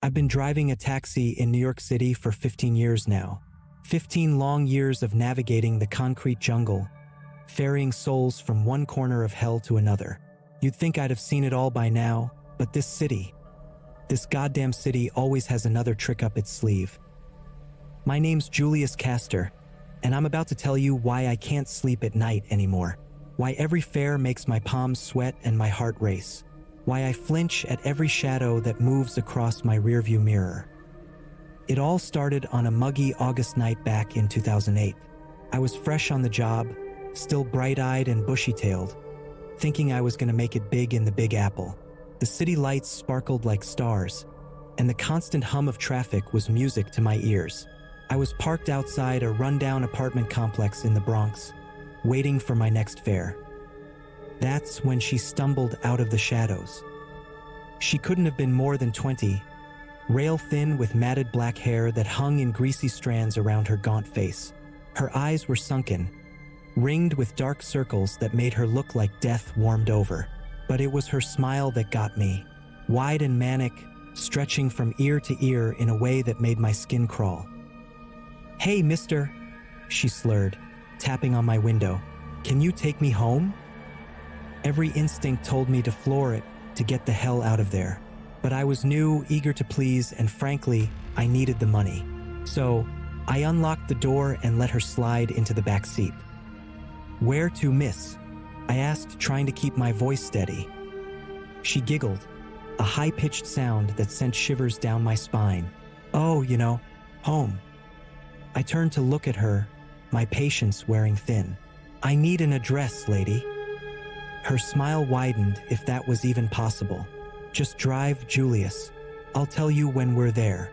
I've been driving a taxi in New York City for 15 years now. 15 long years of navigating the concrete jungle, ferrying souls from one corner of hell to another. You'd think I'd have seen it all by now, but this goddamn city always has another trick up its sleeve. My name's Julius Castor, and I'm about to tell you why I can't sleep at night anymore. Why every fare makes my palms sweat and my heart race. Why I flinch at every shadow that moves across my rearview mirror. It all started on a muggy August night back in 2008. I was fresh on the job, still bright-eyed and bushy-tailed, thinking I was going to make it big in the Big Apple. The city lights sparkled like stars, and the constant hum of traffic was music to my ears. I was parked outside a rundown apartment complex in the Bronx, waiting for my next fare. That's when she stumbled out of the shadows. She couldn't have been more than 20, rail-thin with matted black hair that hung in greasy strands around her gaunt face. Her eyes were sunken, ringed with dark circles that made her look like death warmed over. But it was her smile that got me, wide and manic, stretching from ear to ear in a way that made my skin crawl. "Hey, mister," she slurred, tapping on my window. "Can you take me home?" Every instinct told me to floor it, to get the hell out of there. But I was new, eager to please, and frankly, I needed the money. So, I unlocked the door and let her slide into the back seat. "Where to, miss?" I asked, trying to keep my voice steady. She giggled, a high-pitched sound that sent shivers down my spine. "Oh, home." I turned to look at her, my patience wearing thin. "I need an address, lady." Her smile widened, if that was even possible. "Just drive, Julius. I'll tell you when we're there."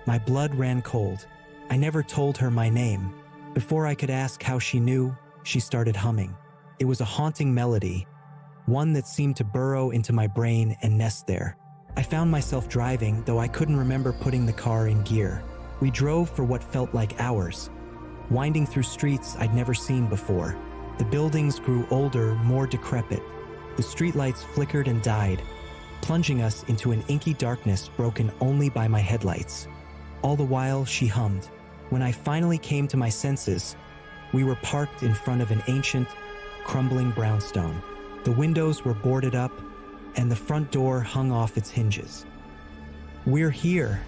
My blood ran cold. I never told her my name. Before I could ask how she knew, she started humming. It was a haunting melody, one that seemed to burrow into my brain and nest there. I found myself driving, though I couldn't remember putting the car in gear. We drove for what felt like hours, winding through streets I'd never seen before. The buildings grew older, more decrepit. The streetlights flickered and died, plunging us into an inky darkness broken only by my headlights. All the while, she hummed. When I finally came to my senses, we were parked in front of an ancient, crumbling brownstone. The windows were boarded up, and the front door hung off its hinges. "We're here,"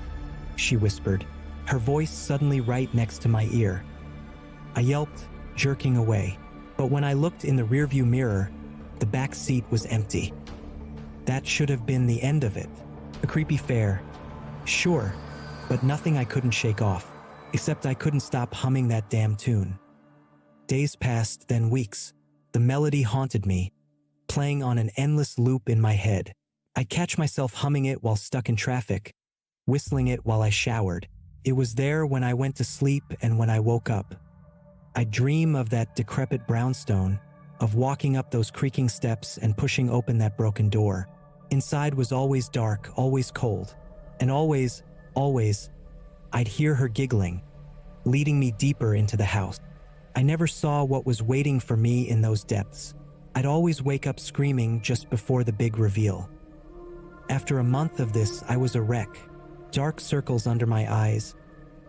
she whispered, her voice suddenly right next to my ear. I yelped, jerking away. But when I looked in the rearview mirror, the back seat was empty. That should have been the end of it. A creepy fare, sure, but nothing I couldn't shake off, except I couldn't stop humming that damn tune. Days passed, then weeks. The melody haunted me, playing on an endless loop in my head. I'd catch myself humming it while stuck in traffic, whistling it while I showered. It was there when I went to sleep and when I woke up. I'd dream of that decrepit brownstone, of walking up those creaking steps and pushing open that broken door. Inside was always dark, always cold, and always, I'd hear her giggling, leading me deeper into the house. I never saw what was waiting for me in those depths. I'd always wake up screaming just before the big reveal. After a month of this, I was a wreck. Dark circles under my eyes,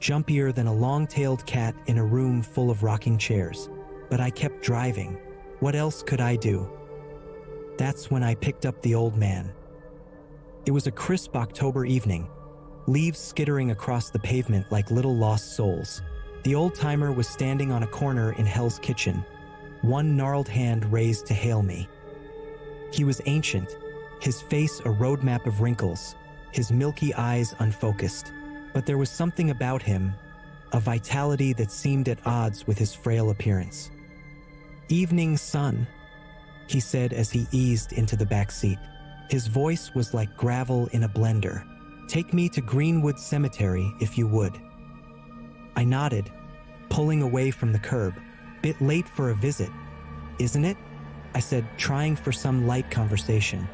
jumpier than a long-tailed cat in a room full of rocking chairs. But I kept driving. What else could I do? That's when I picked up the old man. It was a crisp October evening, leaves skittering across the pavement like little lost souls. The old-timer was standing on a corner in Hell's Kitchen, one gnarled hand raised to hail me. He was ancient, his face a roadmap of wrinkles, his milky eyes unfocused. But there was something about him, a vitality that seemed at odds with his frail appearance. "Evening, son," he said as he eased into the back seat. His voice was like gravel in a blender. "Take me to Greenwood Cemetery, if you would." I nodded, pulling away from the curb. "Bit late for a visit, isn't it?" I said, trying for some light conversation.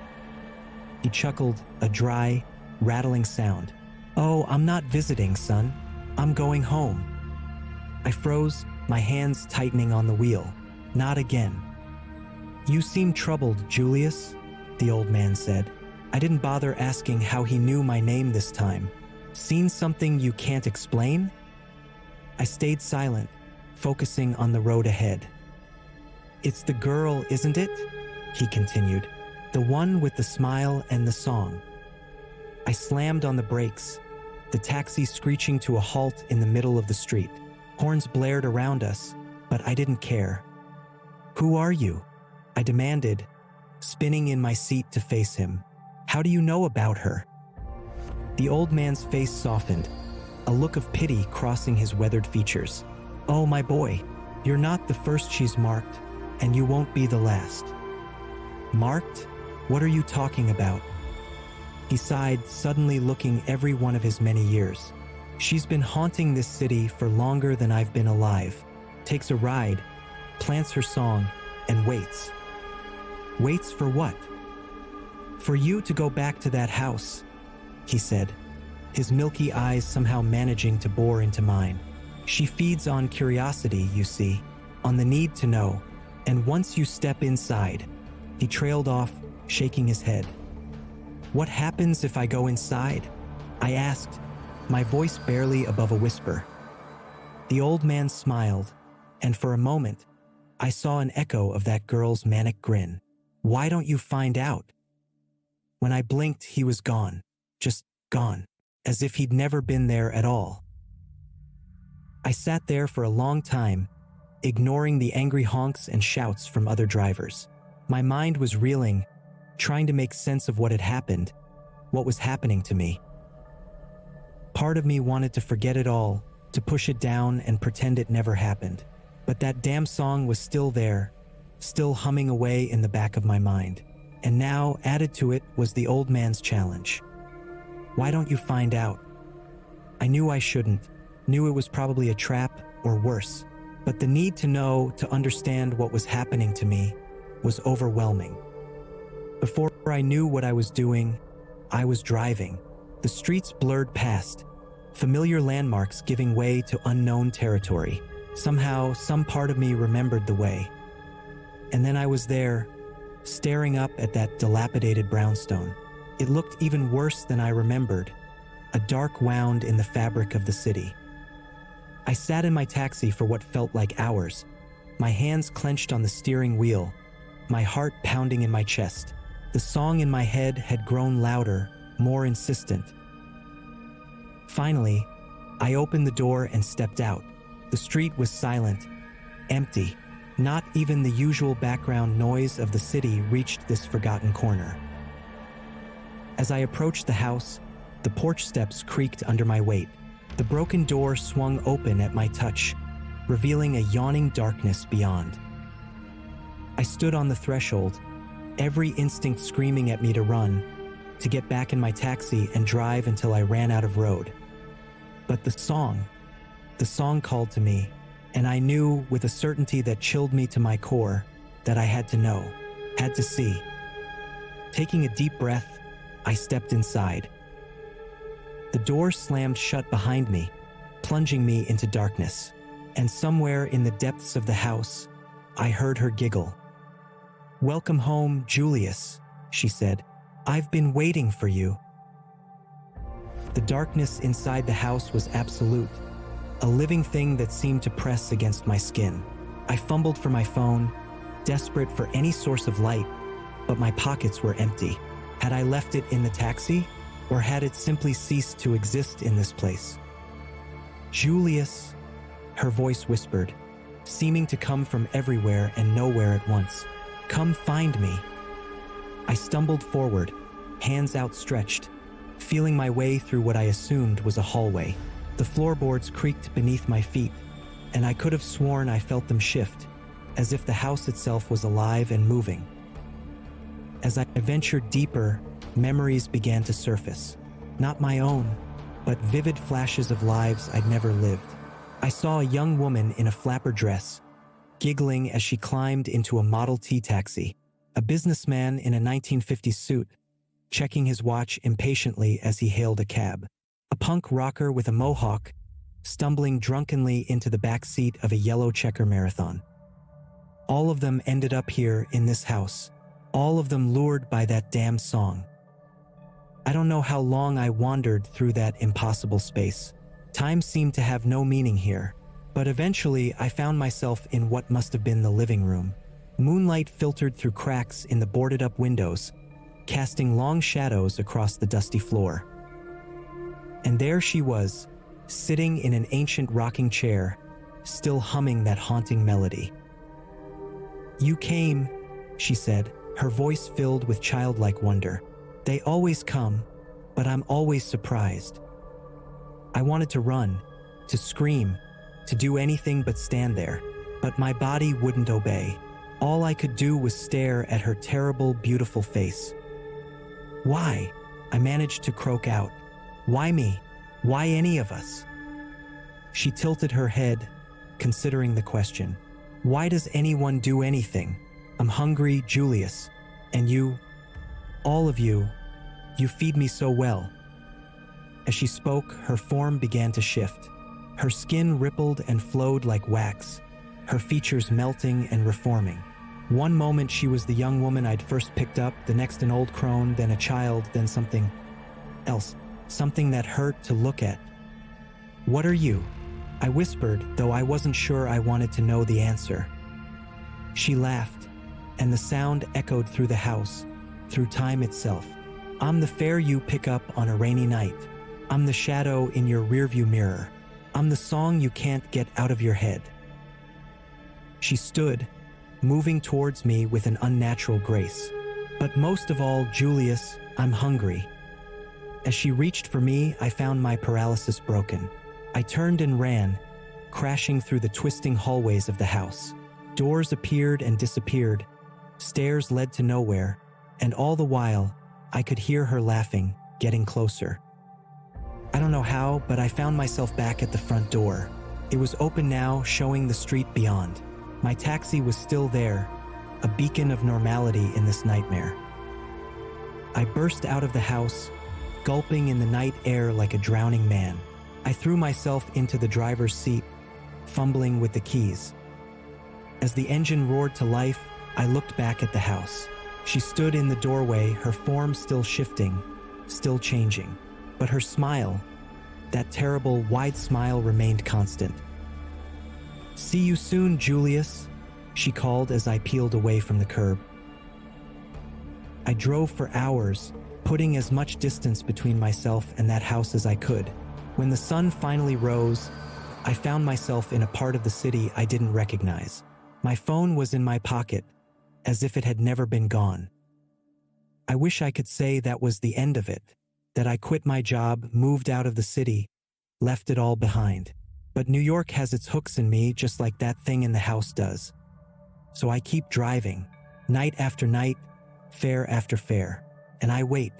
He chuckled, a dry, rattling sound. "Oh, I'm not visiting, son. I'm going home." I froze, my hands tightening on the wheel. "Not again." "You seem troubled, Julius," the old man said. I didn't bother asking how he knew my name this time. Seen something you can't explain? I stayed silent, focusing on the road ahead. It's the girl, isn't it? He continued. The one with the smile and the song. I slammed on the brakes, the taxi screeching to a halt in the middle of the street. Horns blared around us, but I didn't care. Who are you? I demanded, spinning in my seat to face him. How do you know about her? The old man's face softened, a look of pity crossing his weathered features. Oh, my boy, you're not the first she's marked, and you won't be the last. Marked? What are you talking about? He sighed, suddenly looking every one of his many years. She's been haunting this city for longer than I've been alive. Takes a ride, plants her song, and waits. Waits for what? For you to go back to that house, he said, his milky eyes somehow managing to bore into mine. She feeds on curiosity, you see, on the need to know, and once you step inside, he trailed off, shaking his head. What happens if I go inside? I asked, my voice barely above a whisper. The old man smiled, and for a moment, I saw an echo of that girl's manic grin. Why don't you find out? When I blinked, he was gone, just gone, as if he'd never been there at all. I sat there for a long time, ignoring the angry honks and shouts from other drivers. My mind was reeling, trying to make sense of what had happened, what was happening to me. Part of me wanted to forget it all, to push it down and pretend it never happened. But that damn song was still there, still humming away in the back of my mind. And now, added to it, was the old man's challenge. Why don't you find out? I knew I shouldn't, knew it was probably a trap or worse, but the need to know, to understand what was happening to me, was overwhelming. Before I knew what I was doing, I was driving. The streets blurred past, familiar landmarks giving way to unknown territory. Somehow, some part of me remembered the way. And then I was there, staring up at that dilapidated brownstone. It looked even worse than I remembered, a dark wound in the fabric of the city. I sat in my taxi for what felt like hours, my hands clenched on the steering wheel, my heart pounding in my chest. The song in my head had grown louder, more insistent. Finally, I opened the door and stepped out. The street was silent, empty. Not even the usual background noise of the city reached this forgotten corner. As I approached the house, the porch steps creaked under my weight. The broken door swung open at my touch, revealing a yawning darkness beyond. I stood on the threshold, every instinct screaming at me to run, to get back in my taxi and drive until I ran out of road. But the song called to me, and I knew with a certainty that chilled me to my core that I had to know, had to see. Taking a deep breath, I stepped inside. The door slammed shut behind me, plunging me into darkness, and somewhere in the depths of the house, I heard her giggle. "Welcome home, Julius," she said. "I've been waiting for you." The darkness inside the house was absolute, a living thing that seemed to press against my skin. I fumbled for my phone, desperate for any source of light, but my pockets were empty. Had I left it in the taxi, or had it simply ceased to exist in this place? "Julius," her voice whispered, seeming to come from everywhere and nowhere at once. "Come find me." I stumbled forward, hands outstretched, feeling my way through what I assumed was a hallway. The floorboards creaked beneath my feet, and I could have sworn I felt them shift, as if the house itself was alive and moving. As I ventured deeper, memories began to surface. Not my own, but vivid flashes of lives I'd never lived. I saw a young woman in a flapper dress, giggling as she climbed into a Model T taxi, a businessman in a 1950s suit, checking his watch impatiently as he hailed a cab, a punk rocker with a mohawk, stumbling drunkenly into the back seat of a yellow checker marathon. All of them ended up here in this house, all of them lured by that damn song. I don't know how long I wandered through that impossible space. Time seemed to have no meaning here, but eventually I found myself in what must have been the living room. Moonlight filtered through cracks in the boarded-up windows, casting long shadows across the dusty floor. And there she was, sitting in an ancient rocking chair, still humming that haunting melody. "You came," she said, her voice filled with childlike wonder. "They always come, but I'm always surprised." I wanted to run, to scream, to do anything but stand there, but my body wouldn't obey. All I could do was stare at her terrible, beautiful face. "Why?" I managed to croak out. "Why me? Why any of us?" She tilted her head, considering the question. "Why does anyone do anything? I'm hungry, Julius. And you, all of you, you feed me so well." As she spoke, her form began to shift. Her skin rippled and flowed like wax, her features melting and reforming. One moment she was the young woman I'd first picked up, the next an old crone, then a child, then something else, something that hurt to look at. "What are you?" I whispered, though I wasn't sure I wanted to know the answer. She laughed, and the sound echoed through the house, through time itself. "I'm the fare you pick up on a rainy night. I'm the shadow in your rearview mirror. I'm the song you can't get out of your head." She stood, moving towards me with an unnatural grace. "But most of all, Julius, I'm hungry." As she reached for me, I found my paralysis broken. I turned and ran, crashing through the twisting hallways of the house. Doors appeared and disappeared, stairs led to nowhere, and all the while, I could hear her laughing, getting closer. I don't know how, but I found myself back at the front door. It was open now, showing the street beyond. My taxi was still there, a beacon of normality in this nightmare. I burst out of the house, gulping in the night air like a drowning man. I threw myself into the driver's seat, fumbling with the keys. As the engine roared to life, I looked back at the house. She stood in the doorway, her form still shifting, still changing. But her smile, that terrible, wide smile, remained constant. "See you soon, Julius," she called as I peeled away from the curb. I drove for hours, putting as much distance between myself and that house as I could. When the sun finally rose, I found myself in a part of the city I didn't recognize. My phone was in my pocket, as if it had never been gone. I wish I could say that was the end of it, that I quit my job, moved out of the city, left it all behind. But New York has its hooks in me, just like that thing in the house does. So I keep driving, night after night, fare after fare, and I wait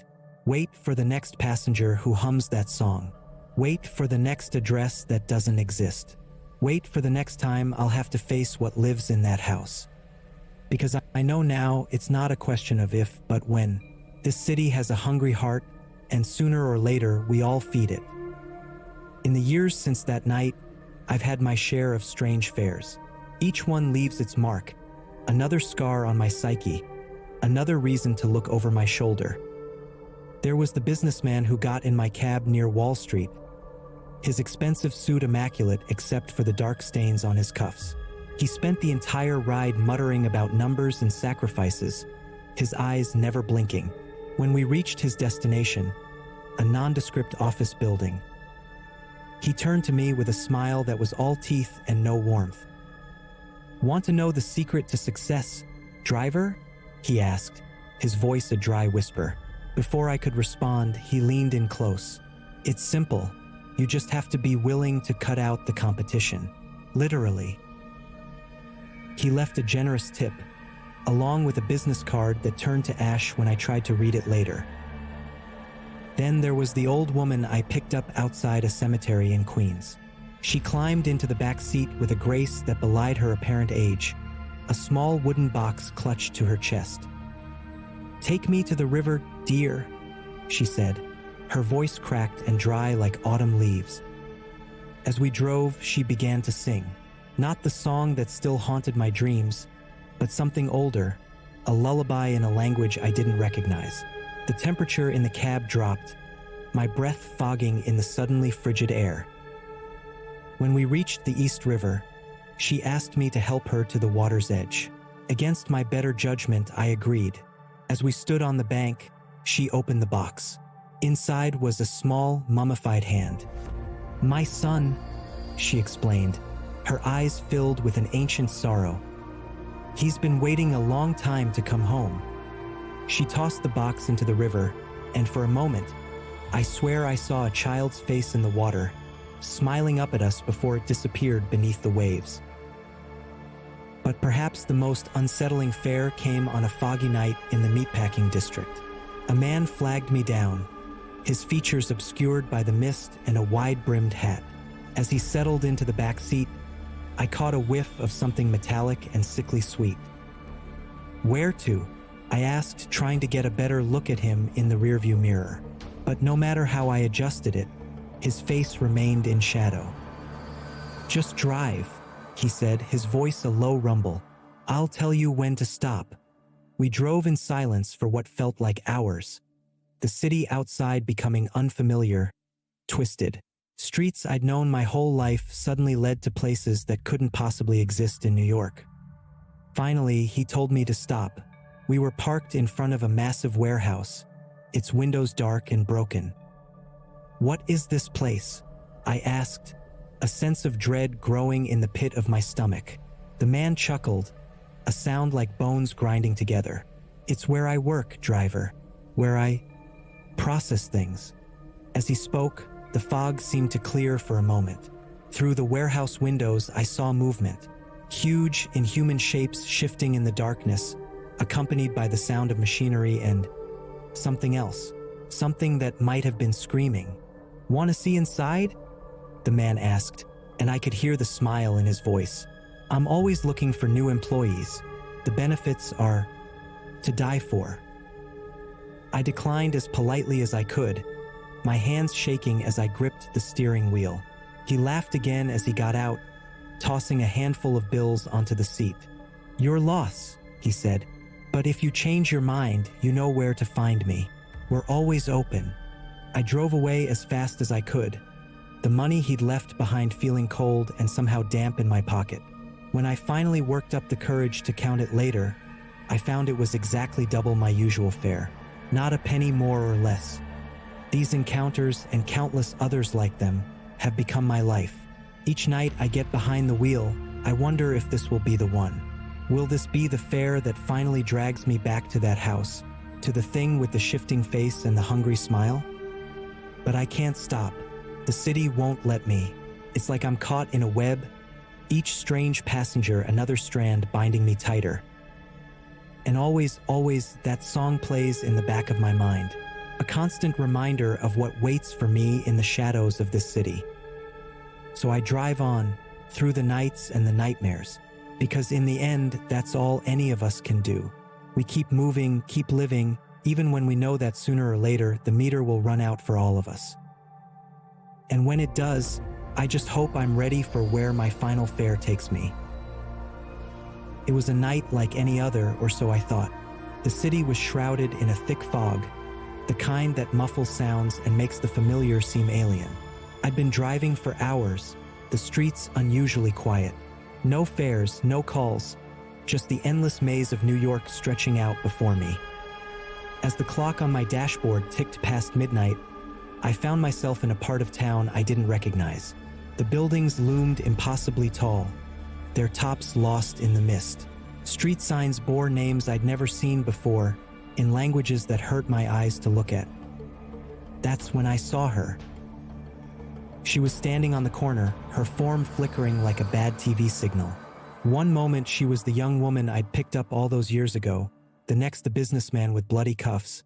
for the next passenger who hums that song. Wait for the next address that doesn't exist. Wait for the next time I'll have to face what lives in that house. Because I know now it's not a question of if, but when. This city has a hungry heart, and sooner or later we all feed it. In the years since that night, I've had my share of strange fares. Each one leaves its mark, another scar on my psyche, another reason to look over my shoulder. There was the businessman who got in my cab near Wall Street, his expensive suit immaculate except for the dark stains on his cuffs. He spent the entire ride muttering about numbers and sacrifices, his eyes never blinking. When we reached his destination, a nondescript office building, he turned to me with a smile that was all teeth and no warmth. "Want to know the secret to success, driver?" he asked, his voice a dry whisper. Before I could respond, he leaned in close. "It's simple. You just have to be willing to cut out the competition. Literally." He left a generous tip, along with a business card that turned to ash when I tried to read it later. Then there was the old woman I picked up outside a cemetery in Queens. She climbed into the back seat with a grace that belied her apparent age, a small wooden box clutched to her chest. "Take me to the river, dear," she said, her voice cracked and dry like autumn leaves. As we drove, she began to sing, not the song that still haunted my dreams, but something older, a lullaby in a language I didn't recognize. The temperature in the cab dropped, my breath fogging in the suddenly frigid air. When we reached the East River, she asked me to help her to the water's edge. Against my better judgment, I agreed. As we stood on the bank, she opened the box. Inside was a small, mummified hand. "My son," she explained, her eyes filled with an ancient sorrow. "He's been waiting a long time to come home." She tossed the box into the river, and for a moment, I swear I saw a child's face in the water, smiling up at us before it disappeared beneath the waves. But perhaps the most unsettling fare came on a foggy night in the meatpacking district. A man flagged me down, his features obscured by the mist and a wide-brimmed hat. As he settled into the back seat, I caught a whiff of something metallic and sickly sweet. "Where to?" I asked, trying to get a better look at him in the rearview mirror. But no matter how I adjusted it, his face remained in shadow. "Just drive," he said, his voice a low rumble. "I'll tell you when to stop." We drove in silence for what felt like hours, the city outside becoming unfamiliar, twisted. Streets I'd known my whole life suddenly led to places that couldn't possibly exist in New York. Finally, he told me to stop. We were parked in front of a massive warehouse, its windows dark and broken. "What is this place?" I asked, a sense of dread growing in the pit of my stomach. The man chuckled, a sound like bones grinding together. "It's where I work, driver. Where I process things." As he spoke, the fog seemed to clear for a moment. Through the warehouse windows, I saw movement. Huge, inhuman shapes shifting in the darkness, accompanied by the sound of machinery and something else. Something that might have been screaming. "Want to see inside?" the man asked, and I could hear the smile in his voice. "I'm always looking for new employees. The benefits are to die for." I declined as politely as I could, my hands shaking as I gripped the steering wheel. He laughed again as he got out, tossing a handful of bills onto the seat. "Your loss," he said, "but if you change your mind, you know where to find me. We're always open." I drove away as fast as I could, the money he'd left behind feeling cold and somehow damp in my pocket. When I finally worked up the courage to count it later, I found it was exactly double my usual fare, not a penny more or less. These encounters and countless others like them have become my life. Each night I get behind the wheel, I wonder if this will be the one. Will this be the fare that finally drags me back to that house, to the thing with the shifting face and the hungry smile? But I can't stop. The city won't let me. It's like I'm caught in a web, each strange passenger another strand binding me tighter. And always, that song plays in the back of my mind, a constant reminder of what waits for me in the shadows of this city. So I drive on, through the nights and the nightmares, because in the end, that's all any of us can do. We keep moving, keep living, even when we know that sooner or later the meter will run out for all of us. And when it does, I just hope I'm ready for where my final fare takes me. It was a night like any other, or so I thought. The city was shrouded in a thick fog, the kind that muffles sounds and makes the familiar seem alien. I'd been driving for hours, the streets unusually quiet. No fares, no calls, just the endless maze of New York stretching out before me. As the clock on my dashboard ticked past midnight, I found myself in a part of town I didn't recognize. The buildings loomed impossibly tall, their tops lost in the mist. Street signs bore names I'd never seen before, in languages that hurt my eyes to look at. That's when I saw her. She was standing on the corner, her form flickering like a bad TV signal. One moment she was the young woman I'd picked up all those years ago, the next the businessman with bloody cuffs,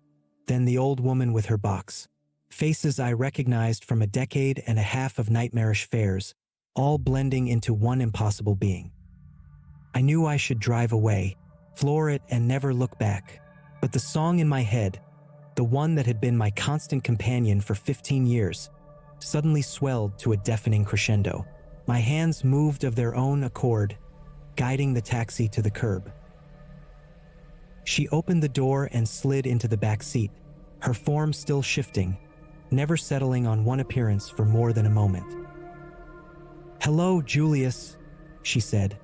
then the old woman with her box. Faces I recognized from a decade and a half of nightmarish fares, all blending into one impossible being. I knew I should drive away, floor it and never look back. But the song in my head, the one that had been my constant companion for 15 years, suddenly swelled to a deafening crescendo. My hands moved of their own accord, guiding the taxi to the curb. She opened the door and slid into the back seat, her form still shifting, never settling on one appearance for more than a moment. "Hello, Julius," she said,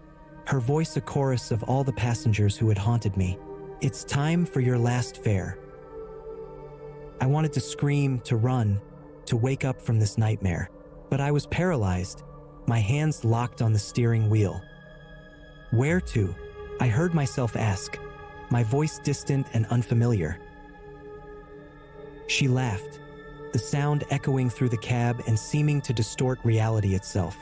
her voice a chorus of all the passengers who had haunted me. "It's time for your last fare." I wanted to scream, to run, to wake up from this nightmare, but I was paralyzed, my hands locked on the steering wheel. "Where to?" I heard myself ask, my voice distant and unfamiliar. She laughed, the sound echoing through the cab and seeming to distort reality itself.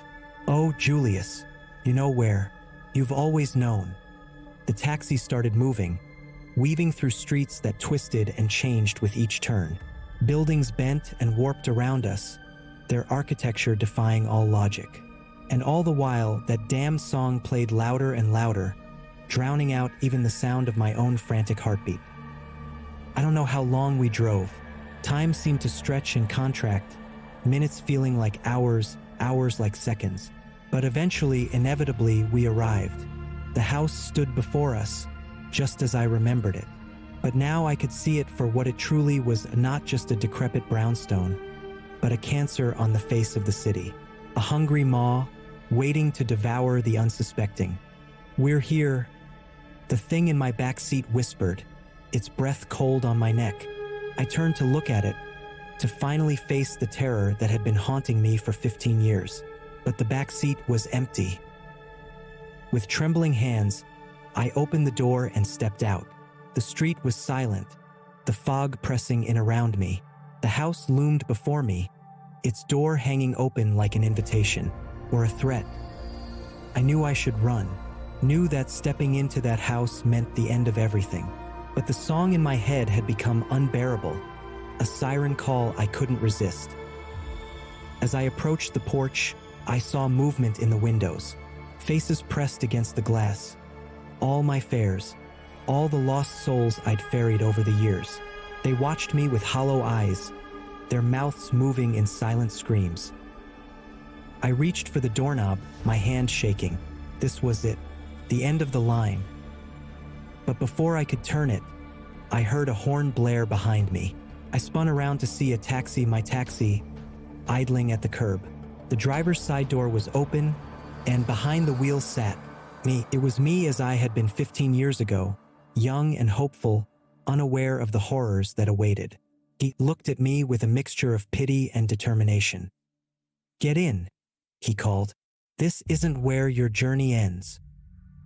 "Oh, Julius, you know where. You've always known." The taxi started moving, weaving through streets that twisted and changed with each turn. Buildings bent and warped around us, their architecture defying all logic. And all the while, that damn song played louder and louder, drowning out even the sound of my own frantic heartbeat. I don't know how long we drove. Time seemed to stretch and contract, minutes feeling like hours, hours like seconds. But eventually, inevitably, we arrived. The house stood before us, just as I remembered it. But now I could see it for what it truly was, not just a decrepit brownstone, but a cancer on the face of the city. A hungry maw, waiting to devour the unsuspecting. "We're here," the thing in my back seat whispered, its breath cold on my neck. I turned to look at it, to finally face the terror that had been haunting me for 15 years. But the back seat was empty. With trembling hands, I opened the door and stepped out. The street was silent, the fog pressing in around me. The house loomed before me, its door hanging open like an invitation, or a threat. I knew I should run, knew that stepping into that house meant the end of everything. But the song in my head had become unbearable, a siren call I couldn't resist. As I approached the porch, I saw movement in the windows, faces pressed against the glass. All my fares, all the lost souls I'd ferried over the years. They watched me with hollow eyes, their mouths moving in silent screams. I reached for the doorknob, my hand shaking. This was it, the end of the line. But before I could turn it, I heard a horn blare behind me. I spun around to see my taxi, idling at the curb. The driver's side door was open, and behind the wheel sat me. It was me as I had been 15 years ago, young and hopeful, unaware of the horrors that awaited. He looked at me with a mixture of pity and determination. "Get in," he called. "This isn't where your journey ends."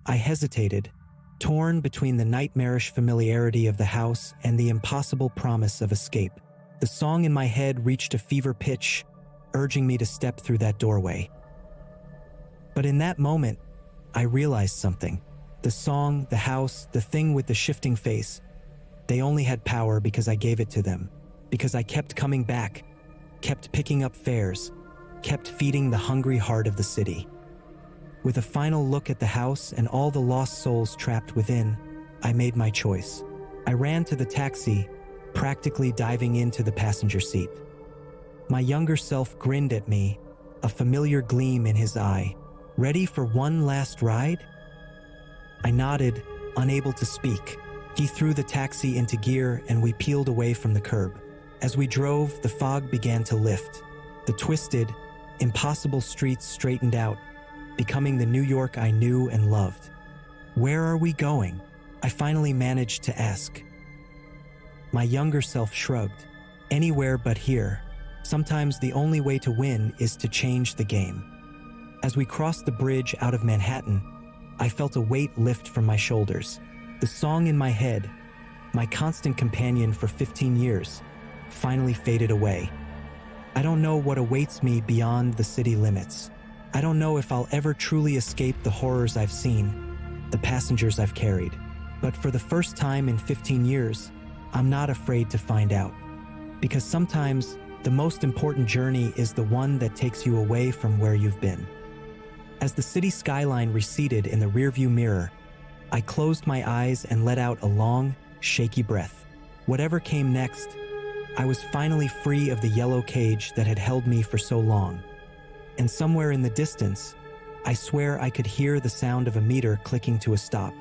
I hesitated, torn between the nightmarish familiarity of the house and the impossible promise of escape. The song in my head reached a fever pitch, urging me to step through that doorway. But in that moment, I realized something. The song, the house, the thing with the shifting face, they only had power because I gave it to them, because I kept coming back, kept picking up fares, kept feeding the hungry heart of the city. With a final look at the house and all the lost souls trapped within, I made my choice. I ran to the taxi, practically diving into the passenger seat. My younger self grinned at me, a familiar gleam in his eye. "Ready for one last ride?" I nodded, unable to speak. He threw the taxi into gear and we peeled away from the curb. As we drove, the fog began to lift. The twisted, impossible streets straightened out, becoming the New York I knew and loved. "Where are we going?" I finally managed to ask. My younger self shrugged. "Anywhere but here. Sometimes the only way to win is to change the game." As we crossed the bridge out of Manhattan, I felt a weight lift from my shoulders. The song in my head, my constant companion for 15 years, finally faded away. I don't know what awaits me beyond the city limits. I don't know if I'll ever truly escape the horrors I've seen, the passengers I've carried. But for the first time in 15 years, I'm not afraid to find out. Because sometimes, the most important journey is the one that takes you away from where you've been. As the city skyline receded in the rearview mirror, I closed my eyes and let out a long, shaky breath. Whatever came next, I was finally free of the yellow cage that had held me for so long. And somewhere in the distance, I swear I could hear the sound of a meter clicking to a stop.